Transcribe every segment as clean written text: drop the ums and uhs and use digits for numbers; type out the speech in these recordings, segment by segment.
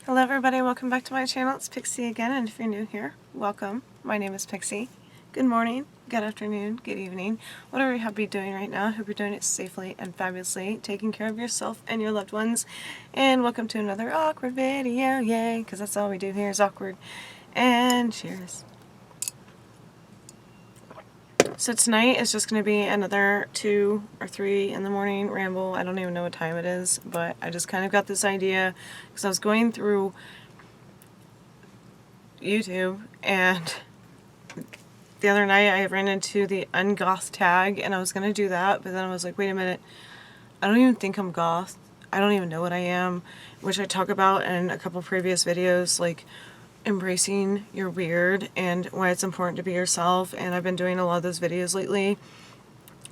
Hello everybody, welcome back to my channel. It's Pixie again, and if you're new here, welcome. My name is Pixie. Good morning, good afternoon, good evening, whatever you have to be doing right now. I hope you're doing it safely and fabulously, taking care of yourself and your loved ones. And welcome to another awkward video, yay, because that's all we do here is awkward. And cheers. So tonight is just going to be another 2 or 3 in the morning ramble. I don't even know what time it is, but I just kind of got this idea because I was going through YouTube, and the other night I ran into the ungoth tag, and I was going to do that, but then I was like, wait a minute, I don't even think I'm goth. I don't even know what I am, which I talk about in a couple previous videos, like embracing your weird and why it's important to be yourself, and I've been doing a lot of those videos lately.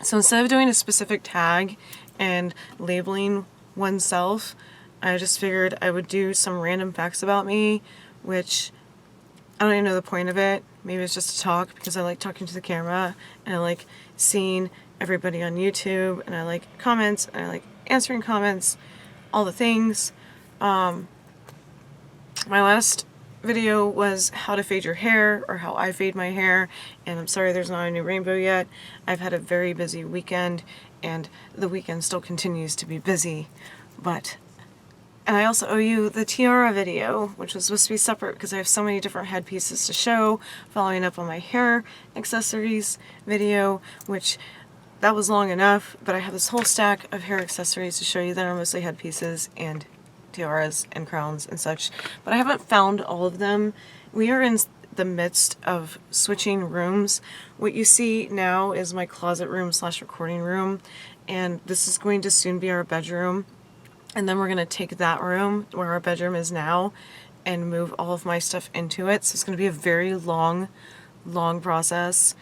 So instead of doing a specific tag and labeling oneself, I just figured I would do some random facts about me, which I don't even know the point of it. Maybe it's just to talk because I like talking to the camera, and I like seeing everybody on YouTube, and I like comments, and I like answering comments, all the things. My last video was how to fade your hair, or how I fade my hair, and I'm sorry there's not a new rainbow yet. I've had a very busy weekend, and the weekend still continues to be busy, and I also owe you the tiara video, which was supposed to be separate because I have so many different headpieces to show, following up on my hair accessories video, which that was long enough, but I have this whole stack of hair accessories to show you that are mostly headpieces and tiaras and crowns and such, but I haven't found all of them. We are in the midst of switching rooms. What you see now is my closet room / recording room, and this is going to soon be our bedroom, and then we're going to take that room where our bedroom is now and move all of my stuff into it. So it's going to be a very long process.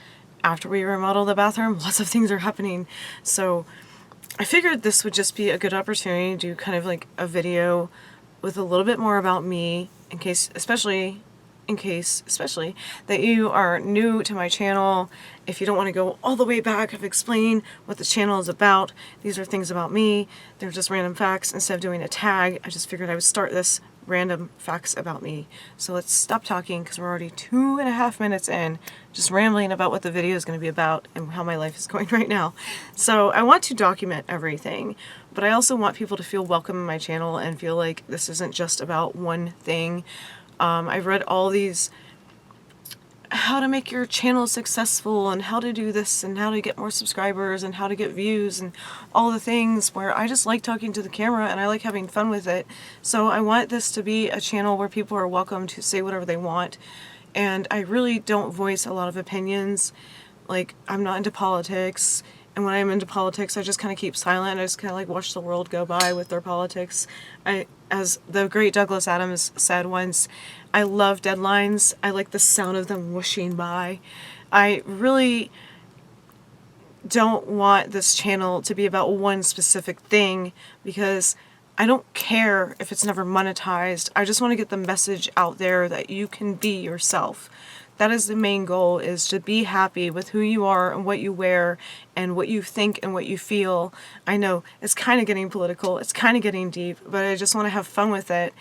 After we remodel the bathroom, lots of things are happening, so I figured this would just be a good opportunity to do kind of like a video with a little bit more about me, especially that you are new to my channel. If you don't want to go all the way back of explain what the channel is about, these are things about me. They're just random facts. Instead of doing a tag, I just figured I would start this random facts about me. So let's stop talking because we're already 2.5 minutes in, just rambling about what the video is going to be about and how my life is going right now. So I want to document everything, but I also want people to feel welcome in my channel and feel like this isn't just about one thing. I've read all these how to make your channel successful and how to do this and how to get more subscribers and how to get views and all the things, where I just like talking to the camera and I like having fun with it. So I want this to be a channel where people are welcome to say whatever they want, and I really don't voice a lot of opinions. Like, I'm not into politics, and when I'm into politics I just kind of keep silent. I just kind of like watch the world go by with their politics. As the great Douglas Adams said once, I love deadlines. I like the sound of them whooshing by. I really don't want this channel to be about one specific thing because I don't care if it's never monetized. I just want to get the message out there that you can be yourself. That is the main goal, is to be happy with who you are and what you wear and what you think and what you feel. I know it's kind of getting political, it's kind of getting deep, but I just want to have fun with it.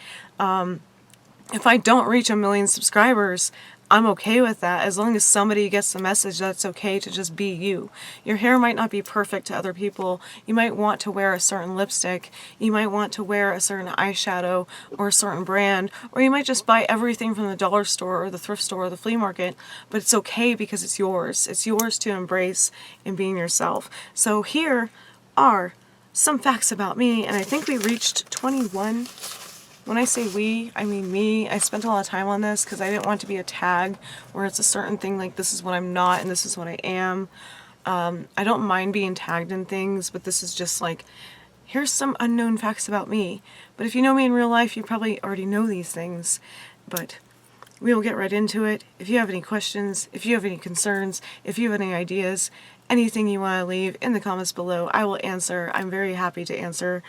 If I don't reach 1 million subscribers, I'm okay with that, as long as somebody gets the message that it's okay to just be you. Your hair might not be perfect to other people. You might want to wear a certain lipstick. You might want to wear a certain eyeshadow or a certain brand, or you might just buy everything from the dollar store or the thrift store or the flea market, but it's okay because it's yours. It's yours to embrace in being yourself. So here are some facts about me, and I think we reached 21. When I say we, I mean me. I spent a lot of time on this because I didn't want it to be a tag where it's a certain thing, like this is what I'm not and this is what I am. I don't mind being tagged in things, but this is just like, here's some unknown facts about me. But if you know me in real life, you probably already know these things. But we will get right into it. If you have any questions, if you have any concerns, if you have any ideas, anything you want to leave in the comments below, I will answer. I'm very happy to answer.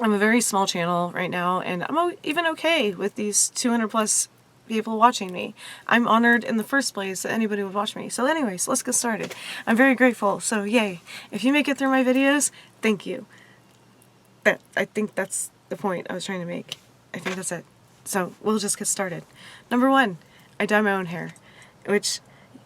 I'm a very small channel right now, and I'm even okay with these 200 plus people watching me. I'm honored in the first place that anybody would watch me. So anyways, let's get started. I'm very grateful, so yay. If you make it through my videos, thank you. I think that's the point I was trying to make. I think that's it. So we'll just get started. Number 1, I dye my own hair, which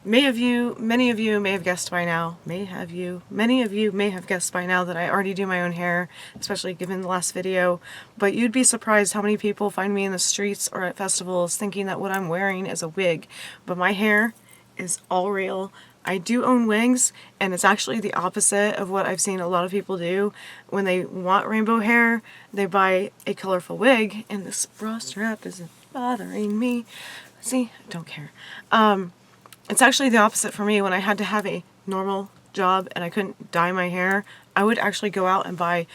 many of you may have guessed by now. Many of you may have guessed by now that I already do my own hair, especially given the last video. But you'd be surprised how many people find me in the streets or at festivals thinking that what I'm wearing is a wig. But my hair is all real. I do own wigs, and it's actually the opposite of what I've seen a lot of people do. When they want rainbow hair, they buy a colorful wig, and this bra strap isn't bothering me. See, I don't care. It's actually the opposite for me. When I had to have a normal job and I couldn't dye my hair, I would actually go out and buy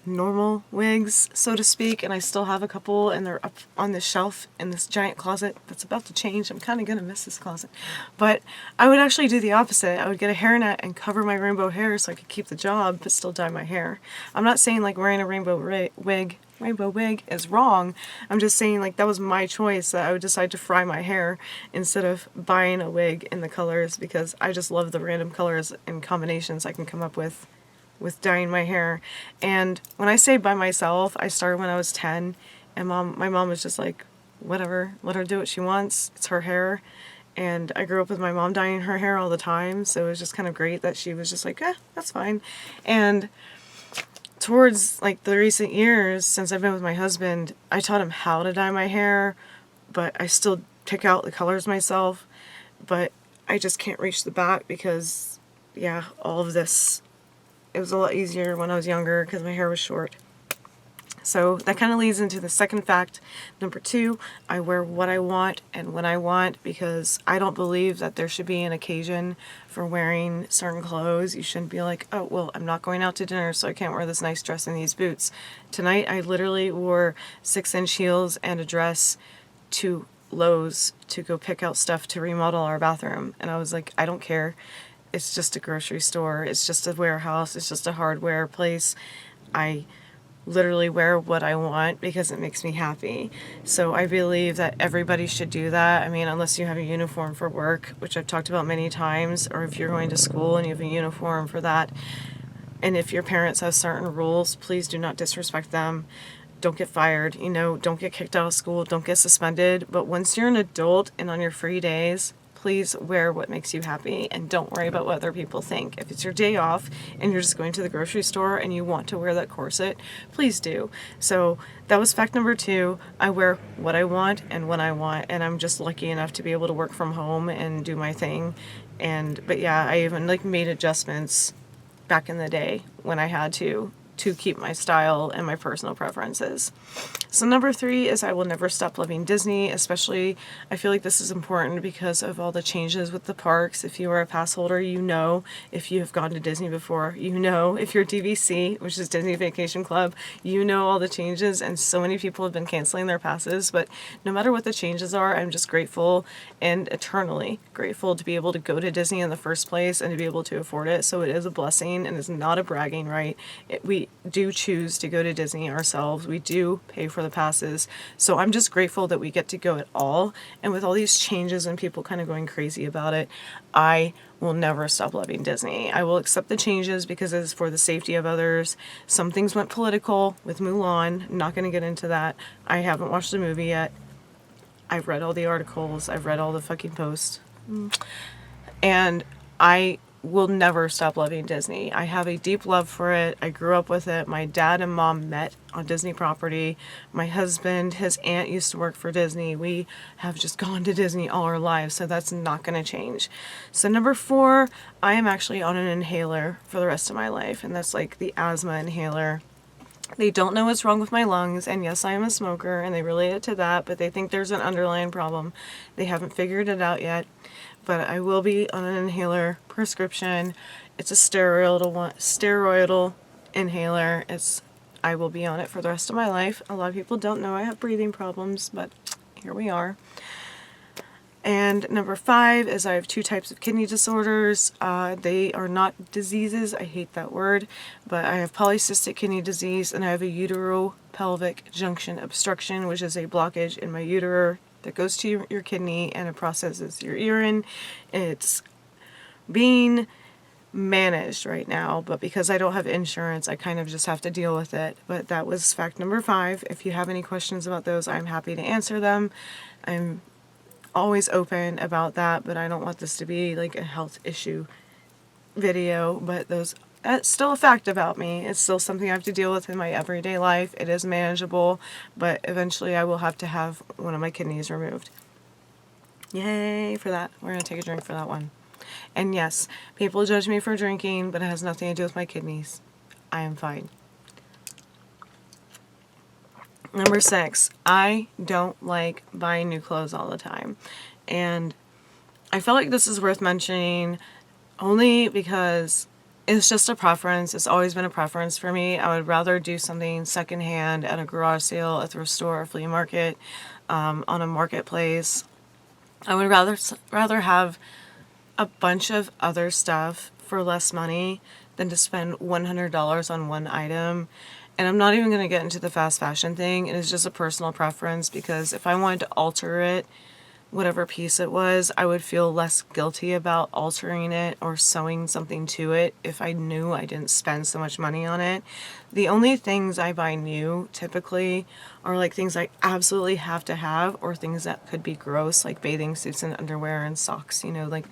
normal wigs, so to speak, and I still have a couple, and they're up on this shelf in this giant closet that's about to change. I'm kind of going to miss this closet. But I would actually do the opposite. I would get a hairnet and cover my rainbow hair so I could keep the job but still dye my hair. I'm not saying like wearing a rainbow wig is wrong. I'm just saying like that was my choice, that I would decide to fry my hair instead of buying a wig in the colors, because I just love the random colors and combinations I can come up with dyeing my hair. And when I say by myself, I started when I was 10, and my mom was just like, whatever, let her do what she wants, it's her hair. And I grew up with my mom dyeing her hair all the time, so it was just kind of great that she was just like, that's fine. And towards like the recent years, since I've been with my husband, I taught him how to dye my hair, but I still pick out the colors myself, but I just can't reach the back because, yeah, all of this, it was a lot easier when I was younger because my hair was short. So that kind of leads into the second fact. Number 2, I wear what I want and when I want, because I don't believe that there should be an occasion for wearing certain clothes. You shouldn't be like, oh, well, I'm not going out to dinner, so I can't wear this nice dress and these boots. Tonight I literally wore 6-inch heels and a dress to Lowe's to go pick out stuff to remodel our bathroom. And I was like, I don't care. It's just a grocery store. It's just a warehouse. It's just a hardware place. I literally wear what I want because it makes me happy. So I believe that everybody should do that. I mean, unless you have a uniform for work, which I've talked about many times, or if you're going to school and you have a uniform for that. And if your parents have certain rules, please do not disrespect them. Don't get fired, don't get kicked out of school, don't get suspended. But once you're an adult and on your free days, please wear what makes you happy and don't worry about what other people think. If it's your day off and you're just going to the grocery store and you want to wear that corset, please do. So that was fact number 2. I wear what I want and when I want, and I'm just lucky enough to be able to work from home and do my thing. But yeah, I even like made adjustments back in the day when I had to keep my style and my personal preferences. So number 3 is I will never stop loving Disney, especially I feel like this is important because of all the changes with the parks. If you are a pass holder, if you have gone to Disney before, if you're DVC, which is Disney Vacation Club, all the changes, and so many people have been canceling their passes. But no matter what the changes are, I'm just grateful and eternally grateful to be able to go to Disney in the first place and to be able to afford it. So it is a blessing and it's not a bragging right. We do choose to go to Disney ourselves. We do pay for the passes. So I'm just grateful that we get to go at all. And with all these changes and people kind of going crazy about it, I will never stop loving Disney. I will accept the changes because it is for the safety of others. Some things went political with Mulan. I'm not going to get into that. I haven't watched the movie yet. I've read all the articles. I've read all the fucking posts. And I will never stop loving Disney. I have a deep love for it. I grew up with it. My dad and mom met on Disney property. My husband, his aunt used to work for Disney. We have just gone to Disney all our lives, so that's not going to change. So number 4, I am actually on an inhaler for the rest of my life, and that's like the asthma inhaler. They don't know what's wrong with my lungs, and yes, I am a smoker, and they relate it to that, but they think there's an underlying problem. They haven't figured it out yet, but I will be on an inhaler prescription. It's a steroidal inhaler. I will be on it for the rest of my life. A lot of people don't know I have breathing problems, but here we are. And number 5 is I have 2 types of kidney disorders. They are not diseases, I hate that word, but I have polycystic kidney disease and I have a uteropelvic junction obstruction, which is a blockage in my uterus that goes to your kidney and it processes your urine. It's being managed right now, but because I don't have insurance, I kind of just have to deal with it. But that was fact number 5. If you have any questions about those, I'm happy to answer them. I'm always open about that, but I don't want this to be like a health issue video. But that's still a fact about me. It's still something I have to deal with in my everyday life. It is manageable, but eventually I will have to have one of my kidneys removed. Yay for that. We're going to take a drink for that one. And yes, people judge me for drinking, but it has nothing to do with my kidneys. I am fine. Number 6, I don't like buying new clothes all the time. And I feel like this is worth mentioning only because it's just a preference. It's always been a preference for me. I would rather do something secondhand at a garage sale, a thrift store, a flea market, on a marketplace. I would rather have a bunch of other stuff for less money than to spend $100 on one item. And I'm not even going to get into the fast fashion thing. It is just a personal preference, because if I wanted to alter it, whatever piece it was, I would feel less guilty about altering it or sewing something to it if I knew I didn't spend so much money on it. The only things I buy new typically are like things I absolutely have to have, or things that could be gross, like bathing suits and underwear and socks, like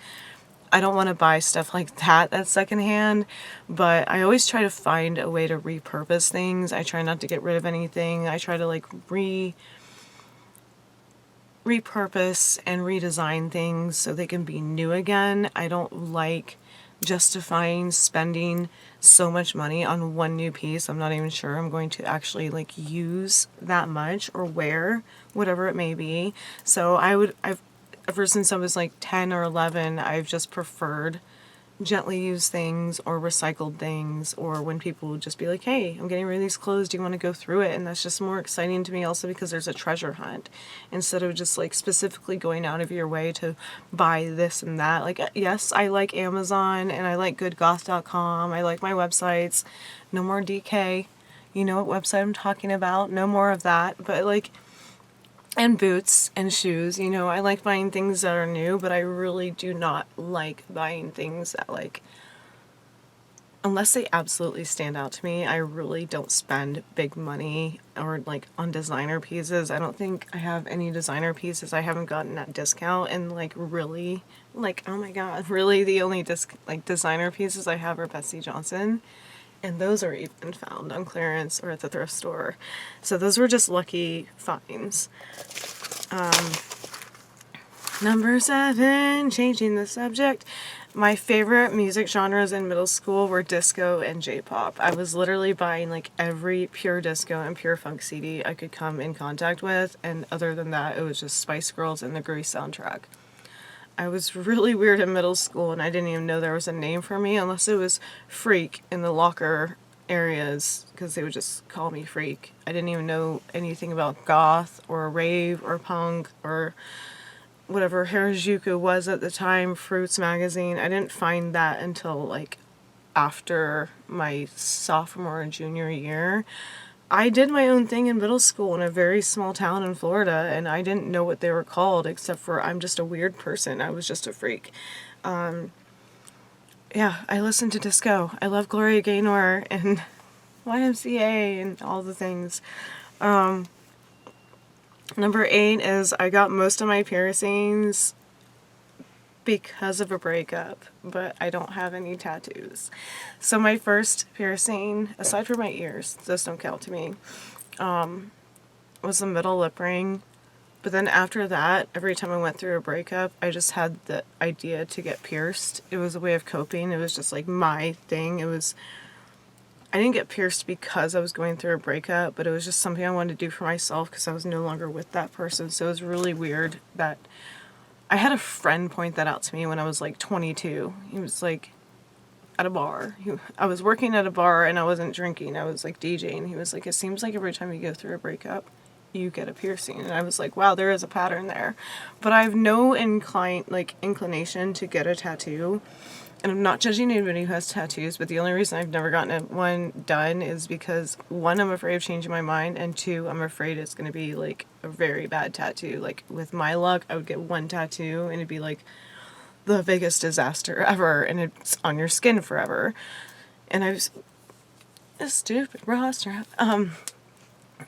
I don't want to buy stuff like that that's secondhand, but I always try to find a way to repurpose things. I try not to get rid of anything. I try to like repurpose and redesign things so they can be new again. I don't like justifying spending so much money on one new piece I'm not even sure I'm going to actually like use that much or wear, whatever it may be. So ever since I was like 10 or 11, I've just preferred gently used things or recycled things, or when people would just be like, hey, I'm getting rid of these clothes, do you want to go through it? And that's just more exciting to me, also because there's a treasure hunt instead of just like specifically going out of your way to buy this and that. Like, yes, I like Amazon and I like goodgoth.com. I like my websites. No more DK. You know what website I'm talking about. No more of that. But like, and boots and shoes, I like buying things that are new, but I really do not like buying things that like, unless they absolutely stand out to me, I really don't spend big money or like on designer pieces. I don't think I have any designer pieces I haven't gotten at discount, and like really, like, oh my god, really the only designer pieces I have are Betsy Johnson. And those are even found on clearance or at the thrift store. So those were just lucky finds. Number 7, changing the subject. My favorite music genres in middle school were disco and J-pop. I was literally buying like every pure disco and pure funk CD I could come in contact with. And other than that, it was just Spice Girls and the Grease soundtrack. I was really weird in middle school, and I didn't even know there was a name for me unless it was Freak in the locker areas, because they would just call me Freak. I didn't even know anything about goth or rave or punk or whatever Harajuku was at the time, Fruits magazine. I didn't find that until like after my sophomore and junior year. I did my own thing in middle school in a very small town in Florida, and I didn't know what they were called, except for I'm just a weird person. I was just a freak. Yeah, I listened to disco. I love Gloria Gaynor and YMCA and all the things. Number 8 is I got most of my piercings because of a breakup, but I don't have any tattoos. So my first piercing, aside from my ears, those don't count to me, was a middle lip ring. But then after that, every time I went through a breakup, I just had the idea to get pierced. It was a way of coping. It was just like my thing. I didn't get pierced because I was going through a breakup, but it was just something I wanted to do for myself because I was no longer with that person. So it was really weird that I had a friend point that out to me when I was like 22. He was like at a bar. I was working at a bar and I wasn't drinking. I was like DJing. He was like, it seems like every time you go through a breakup, you get a piercing. And I was like, wow, there is a pattern there. But I have no inclination to get a tattoo. And I'm not judging anybody who has tattoos, but the only reason I've never gotten one done is because, 1, I'm afraid of changing my mind, and 2, I'm afraid it's going to be like a very bad tattoo. Like with my luck, I would get one tattoo and it'd be like the biggest disaster ever, and it's on your skin forever. And I was a stupid roster.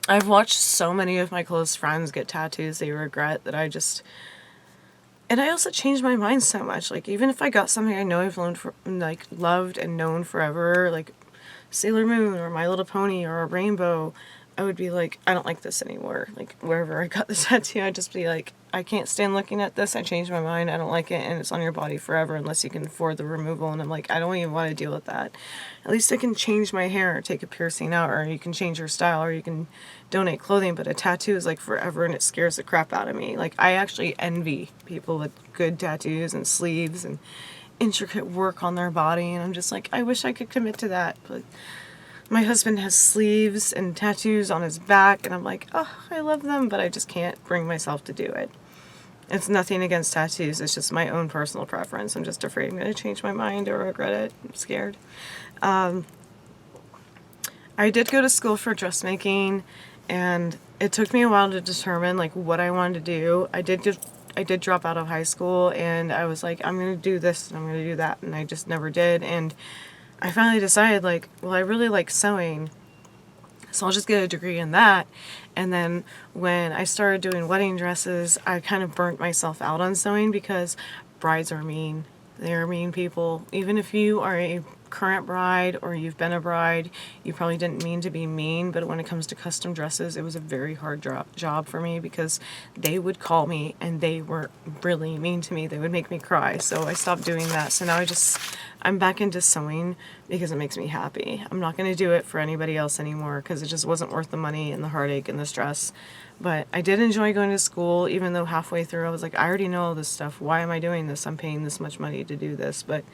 I've watched so many of my close friends get tattoos they regret that and I also changed my mind so much. Like, even if I got something I know I've loved and known forever, like Sailor Moon or My Little Pony or a rainbow, I would be like, I don't like this anymore. Like, wherever I got the tattoo, I'd just be like, I can't stand looking at this. I changed my mind. I don't like it, and it's on your body forever unless you can afford the removal. And I'm like, I don't even want to deal with that. At least I can change my hair or take a piercing out, or you can change your style, or you can donate clothing. But a tattoo is like forever, and it scares the crap out of me. Like, I actually envy people with good tattoos and sleeves and intricate work on their body, and I'm just like, I wish I could commit to that. But my husband has sleeves and tattoos on his back, and I'm like, oh, I love them, but I just can't bring myself to do it. It's nothing against tattoos, it's just my own personal preference. I'm just afraid I'm going to change my mind or regret it. I'm scared. I did go to school for dressmaking, and it took me a while to determine like what I wanted to do. I did drop out of high school, and I was like, I'm going to do this and I'm going to do that, and I just never did. And I finally decided, like, well, I really like sewing, so I'll just get a degree in that. And then when I started doing wedding dresses, I kind of burnt myself out on sewing because brides are mean. They're mean people. Even if you are a current bride or you've been a bride, you probably didn't mean to be mean, but when it comes to custom dresses, it was a very hard job for me because they would call me and they were really mean to me. They would make me cry, so I stopped doing that. So now I'm back into sewing because it makes me happy. I'm not going to do it for anybody else anymore because it just wasn't worth the money and the heartache and the stress. But I did enjoy going to school, even though halfway through I was like, I already know all this stuff. Why am I doing this? I'm paying this much money to do this. But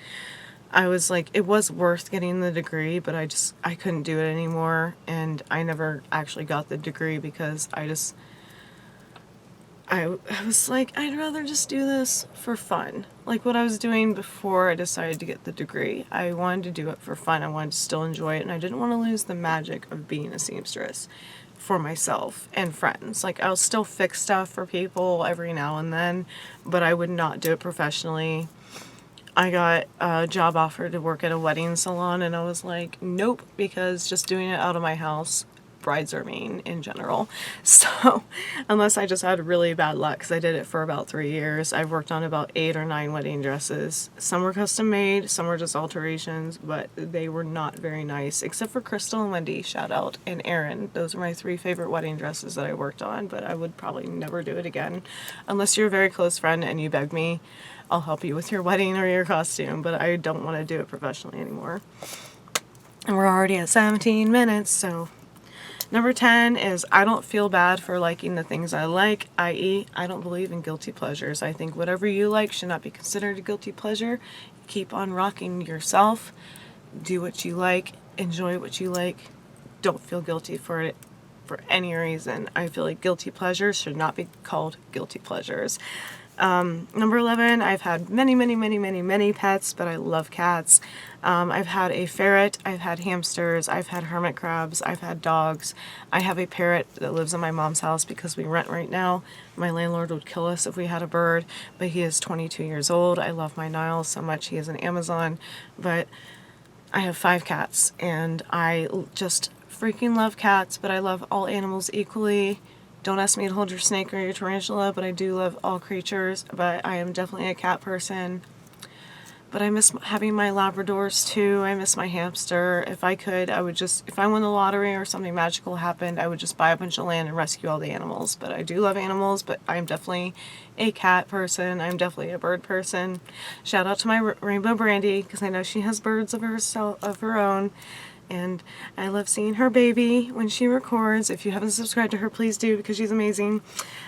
I was like, it was worth getting the degree, but I couldn't do it anymore. And I never actually got the degree because I was like, I'd rather just do this for fun. Like what I was doing before I decided to get the degree. I wanted to do it for fun. I wanted to still enjoy it, and I didn't want to lose the magic of being a seamstress for myself and friends. Like, I'll still fix stuff for people every now and then, but I would not do it professionally. I got a job offer to work at a wedding salon, and I was like, nope, because just doing it out of my house, brides are mean in general. So unless I just had really bad luck, because I did it for about 3 years. I've worked on about 8 or 9 wedding dresses. Some were custom made, some were just alterations, but they were not very nice, except for Crystal and Wendy, shout out, and Erin. Those are my 3 favorite wedding dresses that I worked on, but I would probably never do it again. Unless you're a very close friend and you beg me, I'll help you with your wedding or your costume, but I don't want to do it professionally anymore. And we're already at 17 minutes, so number 10 is I don't feel bad for liking the things I like, i.e. I don't believe in guilty pleasures. I think whatever you like should not be considered a guilty pleasure. Keep on rocking yourself. Do what you like. Enjoy what you like. Don't feel guilty for it for any reason. I feel like guilty pleasures should not be called guilty pleasures. Number 11, I've had many pets, but I love cats. I've had a ferret, I've had hamsters, I've had hermit crabs, I've had dogs. I have a parrot that lives in my mom's house because we rent right now. My landlord would kill us if we had a bird, but he is 22 years old. I love my Niles so much. He is an Amazon, but I have 5 cats, and I just freaking love cats, but I love all animals equally. Don't ask me to hold your snake or your tarantula, but I do love all creatures. But I am definitely a cat person. But I miss having my Labradors too. I miss my hamster. If I could, I would just, if I won the lottery or something magical happened, I would just buy a bunch of land and rescue all the animals. But I do love animals, but I'm definitely a cat person. I'm definitely a bird person. Shout out to my Rainbow Brandy, because I know she has birds of her own. And I love seeing her baby when she records. If you haven't subscribed to her, please do, because she's amazing.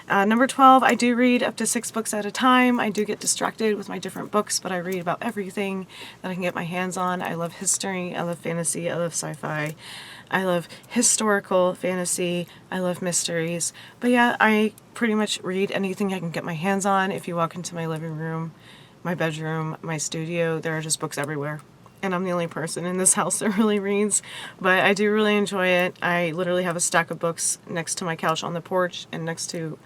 Number 12, I do read up to 6 books at a time. I do get distracted with my different books, but I read about everything that I can get my hands on. I love history, I love fantasy, I love sci-fi, I love historical fantasy, I love mysteries. But yeah, I pretty much read anything I can get my hands on. If you walk into my living room, my bedroom, my studio, there are just books everywhere. And I'm the only person in this house that really reads, but I do really enjoy it. I literally have a stack of books next to my couch on the porch and next to,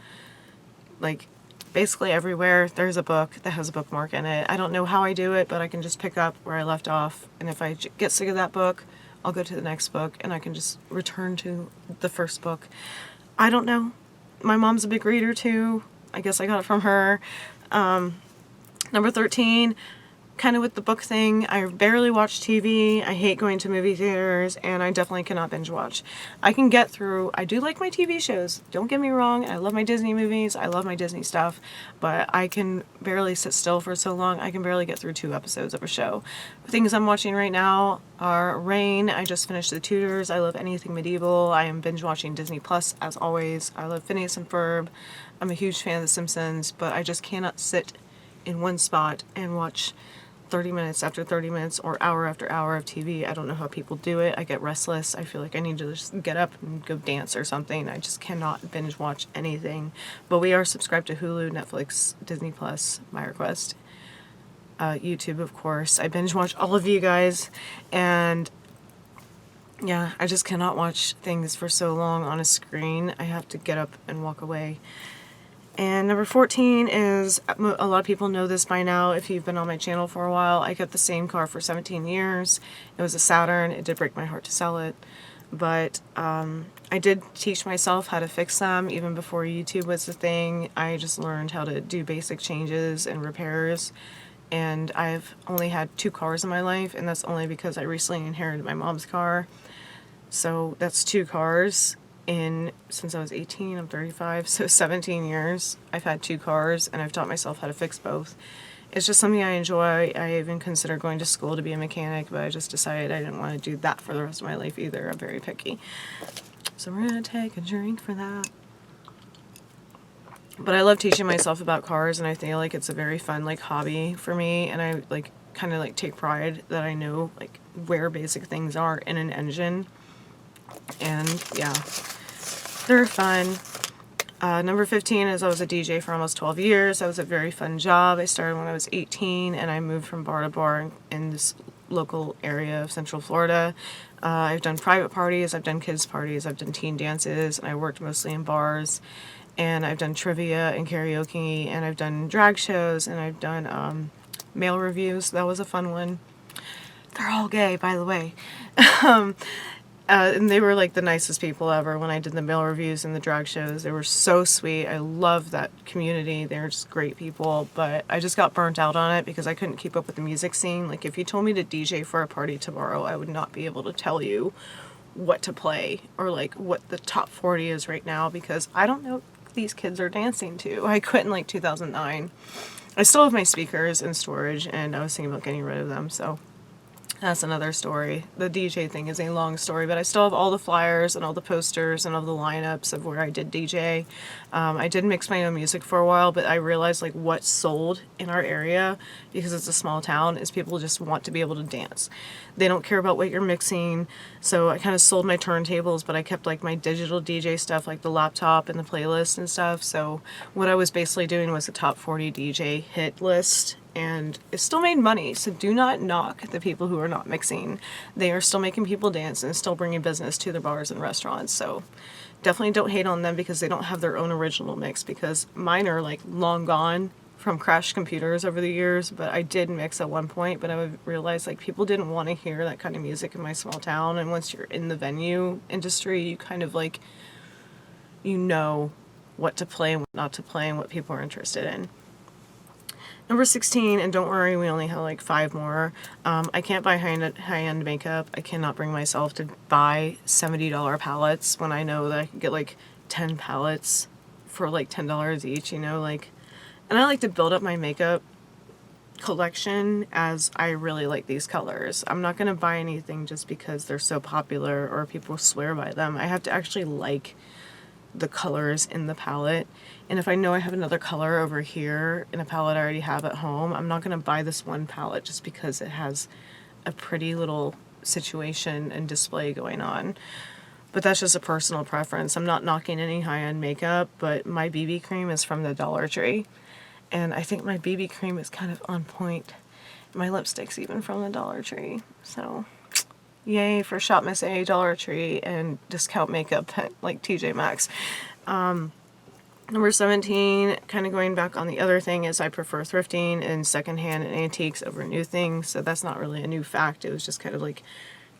like, basically everywhere there's a book that has a bookmark in it. I don't know how I do it, but I can just pick up where I left off, and if I get sick of that book, I'll go to the next book, and I can just return to the first book. I don't know. My mom's a big reader too. I guess I got it from her. Number 13, kind of with the book thing, I barely watch TV. I hate going to movie theaters, and I definitely cannot binge watch. I can get through, I do like my TV shows, don't get me wrong, I love my Disney movies, I love my Disney stuff, but I can barely sit still for so long. I can barely get through 2 episodes of a show. The things I'm watching right now are Rain. I just finished The Tudors. I love anything medieval. I am binge watching Disney Plus as always. I love Phineas and Ferb. I'm a huge fan of The Simpsons, but I just cannot sit in one spot and watch 30 minutes after 30 minutes or hour after hour of TV. I don't know how people do it. I get restless. I feel like I need to just get up and go dance or something. I just cannot binge watch anything. But we are subscribed to Hulu, Netflix, Disney Plus, my request, YouTube, of course. I binge watch all of you guys, and yeah, I just cannot watch things for so long on a screen. I have to get up and walk away. And number 14 is, a lot of people know this by now if you've been on my channel for a while, I kept the same car for 17 years. It was a Saturn. It did break my heart to sell it. But I did teach myself how to fix them even before YouTube was a thing. I just learned how to do basic changes and repairs. And I've only had 2 cars in my life, and that's only because I recently inherited my mom's car. So that's 2 cars. Since I was 18, I'm 35, so 17 years I've had 2 cars, and I've taught myself how to fix both. It's just something I enjoy. I even considered going to school to be a mechanic, but I just decided I didn't want to do that for the rest of my life either. I'm very picky. So we're gonna take a drink for that. But I love teaching myself about cars, and I feel like it's a very fun hobby for me, and I kind of take pride that I know where basic things are in an engine. And yeah, they're fun. Number 15 is I was a DJ for almost 12 years. That was a very fun job. I started when I was 18, and I moved from bar to bar in this local area of Central Florida. I've done private parties, I've done kids parties, I've done teen dances, and I worked mostly in bars. And I've done trivia and karaoke, and I've done drag shows, and I've done mail reviews. That was a fun one. They're all gay, by the way. And they were the nicest people ever when I did the mail reviews and the drag shows. They were so sweet. I love that community. They're just great people, but I just got burnt out on it because I couldn't keep up with the music scene. If you told me to DJ for a party tomorrow, I would not be able to tell you what to play or what the top 40 is right now, because I don't know what these kids are dancing to. I quit in 2009. I still have my speakers in storage, and I was thinking about getting rid of them, so that's another story. The DJ thing is a long story, but I still have all the flyers and all the posters and all the lineups of where I did DJ. I did mix my own music for a while, but I realized what sold in our area, because it's a small town, is people just want to be able to dance. They don't care about what you're mixing, so I kind of sold my turntables, but I kept my digital DJ stuff, the laptop and the playlist and stuff. So what I was basically doing was a top 40 DJ hit list, and it still made money, so do not knock the people who are not mixing. They are still making people dance and still bringing business to their bars and restaurants, so definitely don't hate on them because they don't have their own original mix, because mine are long gone from crashed computers over the years. But I did mix at one point, but I realized people didn't want to hear that kind of music in my small town, and once you're in the venue industry, you kind of you know what to play and what not to play and what people are interested in. Number 16, and don't worry, we only have 5 more. I can't buy high-end makeup. I cannot bring myself to buy $70 palettes when I know that I can get 10 palettes for $10 each, and I like to build up my makeup collection as I really like these colors. I'm not going to buy anything just because they're so popular or people swear by them. I have to actually like the colors in the palette, and if I know I have another color over here in a palette I already have at home, I'm not going to buy this one palette just because it has a pretty little situation and display going on. But that's just a personal preference. I'm not knocking any high-end makeup, but my BB cream is from the Dollar Tree, and I think my BB cream is kind of on point. My lipstick's even from the Dollar Tree, so yay for Shop Miss A, Dollar Tree, and discount makeup at TJ Maxx. Number 17, kind of going back on the other thing, is I prefer thrifting and secondhand and antiques over new things. So that's not really a new fact. It was just kind of like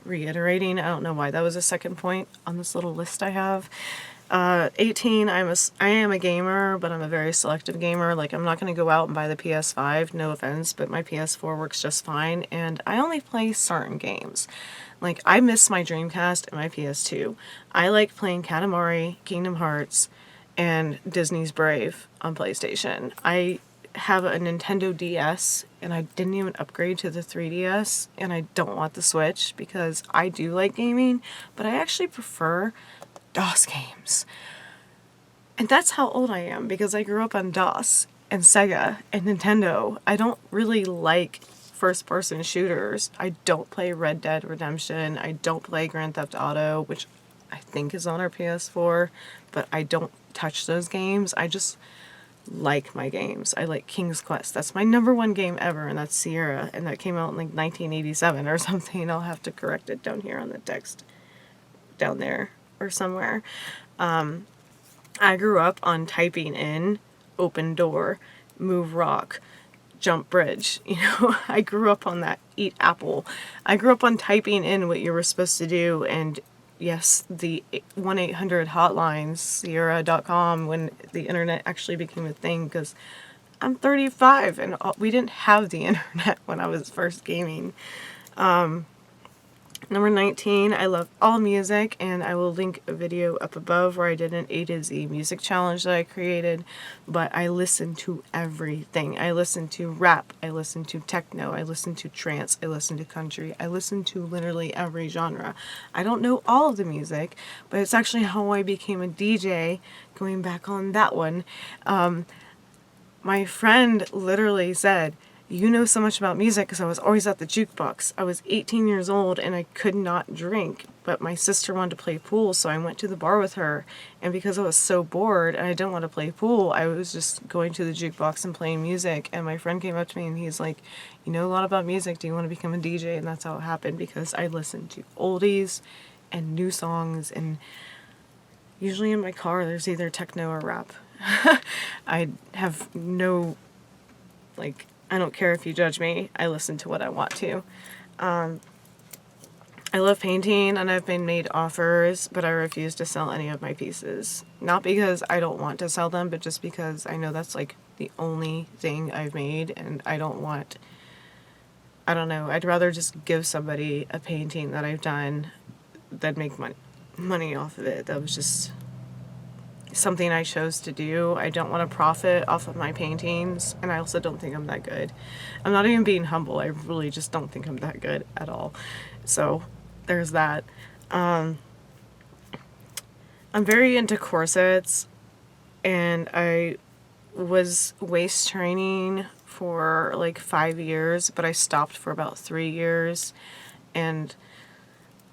reiterating. I don't know why that was a second point on this little list I have. 18, I am a gamer, but I'm a very selective gamer. Like, I'm not going to go out and buy the PS5, no offense, but my PS4 works just fine, and I only play certain games. Like, I miss my Dreamcast and my PS2. I like playing Katamari, Kingdom Hearts, and Disney's Brave on PlayStation. I have a Nintendo DS, and I didn't even upgrade to the 3DS, and I don't want the Switch because I do like gaming, but I actually prefer DOS games. And that's how old I am, because I grew up on DOS and Sega and Nintendo. I don't really like first-person shooters. I don't play Red Dead Redemption. I don't play Grand Theft Auto, which I think is on our PS4, but I don't touch those games. I just like my games. I like King's Quest. That's my number one game ever, and that's Sierra, and that came out in like 1987 or something. I'll have to correct it down here on the text down there or somewhere. I grew up on typing in open door, move rock, jump bridge. You know, I grew up on that, eat apple. I grew up on typing in what you were supposed to do, and yes, the 1-800 hotlines, Sierra.com, when the internet actually became a thing, because I'm 35 and we didn't have the internet when I was first gaming. Number 19, I love all music, and I will link a video up above where I did an A to Z music challenge that I created, but I listen to everything. I listen to rap, I listen to techno, I listen to trance, I listen to country, I listen to literally every genre. I don't know all of the music, but it's actually how I became a DJ, going back on that one. My friend literally said, "You know so much about music," because I was always at the jukebox. I was 18 years old and I could not drink, but my sister wanted to play pool, so I went to the bar with her. And because I was so bored and I didn't want to play pool, I was just going to the jukebox and playing music. And my friend came up to me and he's like, "You know a lot about music. Do you want to become a DJ?" And that's how it happened, because I listened to oldies and new songs, and usually in my car there's either techno or rap. I have no, like, I don't care if you judge me. I listen to what I want to. I love painting, and I've been made offers, but I refuse to sell any of my pieces. Not because I don't want to sell them, but just because I know that's like the only thing I've made, and I don't want, I don't know, I'd rather just give somebody a painting that I've done than make money off of it. That was just something I chose to do. I don't want to profit off of my paintings, and I also don't think I'm that good. I'm not even being humble. I really just don't think I'm that good at all. So there's that. I'm very into corsets, and I was waist training for like 5 years, but I stopped for about 3 years, and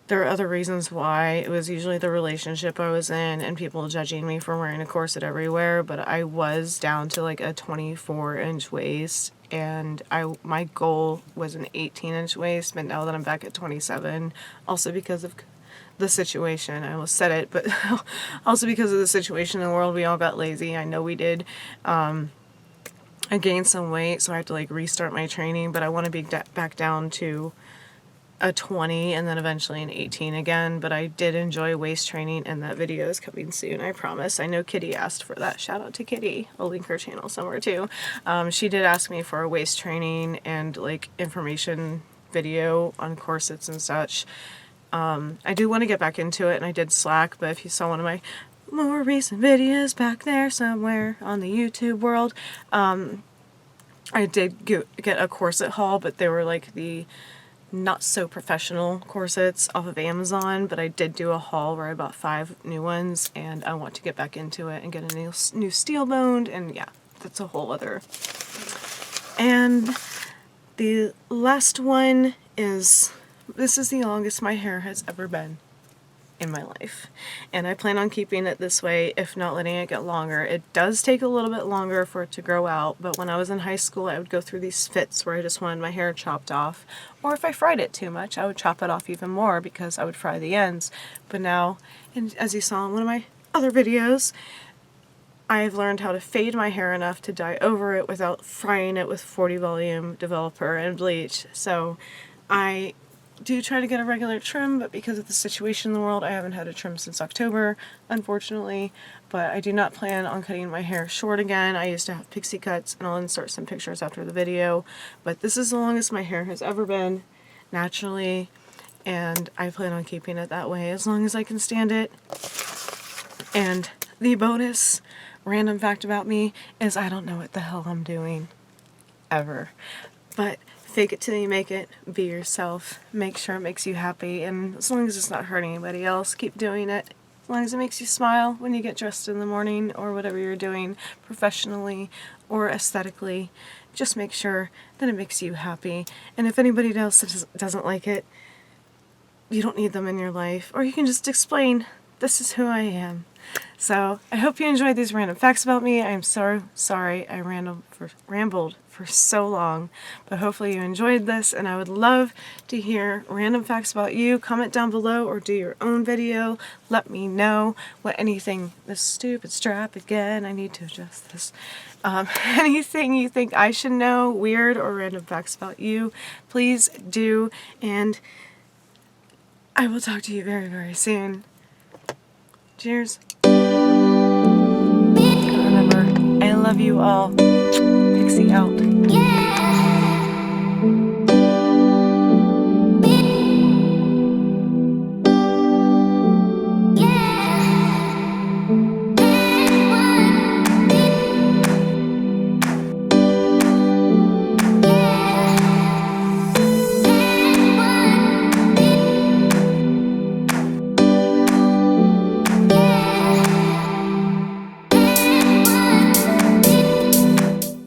there are other reasons why. It was usually the relationship I was in and people judging me for wearing a corset everywhere, but I was down to like a 24-inch waist, and my goal was an 18-inch waist, but now that I'm back at 27, also because of the situation, I almost said it, but also because of the situation in the world, we all got lazy. I know we did. I gained some weight, so I had to like restart my training, but I want to be back down to a 20 and then eventually an 18 again. But I did enjoy waist training, and that video is coming soon, I promise. I know Kitty asked for that. Shout out to Kitty. I'll link her channel somewhere too. She did ask me for a waist training and like information video on corsets and such. I do want to get back into it, and I did Slack, but if you saw one of my more recent videos back there somewhere on the YouTube world, I did get a corset haul, but they were like the not so professional corsets off of Amazon, but I did do a haul where I bought 5 new ones, and I want to get back into it and get a new steel boned, and yeah, that's a whole other. And the last one is, this is the longest my hair has ever been in my life, and I plan on keeping it this way, if not letting it get longer. It does take a little bit longer for it to grow out, but when I was in high school I would go through these fits where I just wanted my hair chopped off, or if I fried it too much I would chop it off even more because I would fry the ends. But now, and as you saw in one of my other videos, I've learned how to fade my hair enough to dye over it without frying it with 40 volume developer and bleach. So I do try to get a regular trim, but because of the situation in the world, I haven't had a trim since October, unfortunately. But I do not plan on cutting my hair short again. I used to have Pixi cuts, and I'll insert some pictures after the video. But this is the longest my hair has ever been, naturally, and I plan on keeping it that way as long as I can stand it. And the bonus random fact about me is I don't know what the hell I'm doing, ever. But fake it till you make it, be yourself, make sure it makes you happy, and as long as it's not hurting anybody else, keep doing it. As long as it makes you smile when you get dressed in the morning or whatever you're doing professionally or aesthetically, just make sure that it makes you happy. And if anybody else doesn't like it, you don't need them in your life, or you can just explain, this is who I am. So I hope you enjoyed these random facts about me. I'm so sorry I rambled for so long, but hopefully you enjoyed this, and I would love to hear random facts about you. Comment down below or do your own video. Let me know what anything, this stupid strap again, I need to adjust this. Anything you think I should know, weird or random facts about you, please do, and I will talk to you very, very soon. Cheers. And remember, I love you all. Pixi out. Yeah.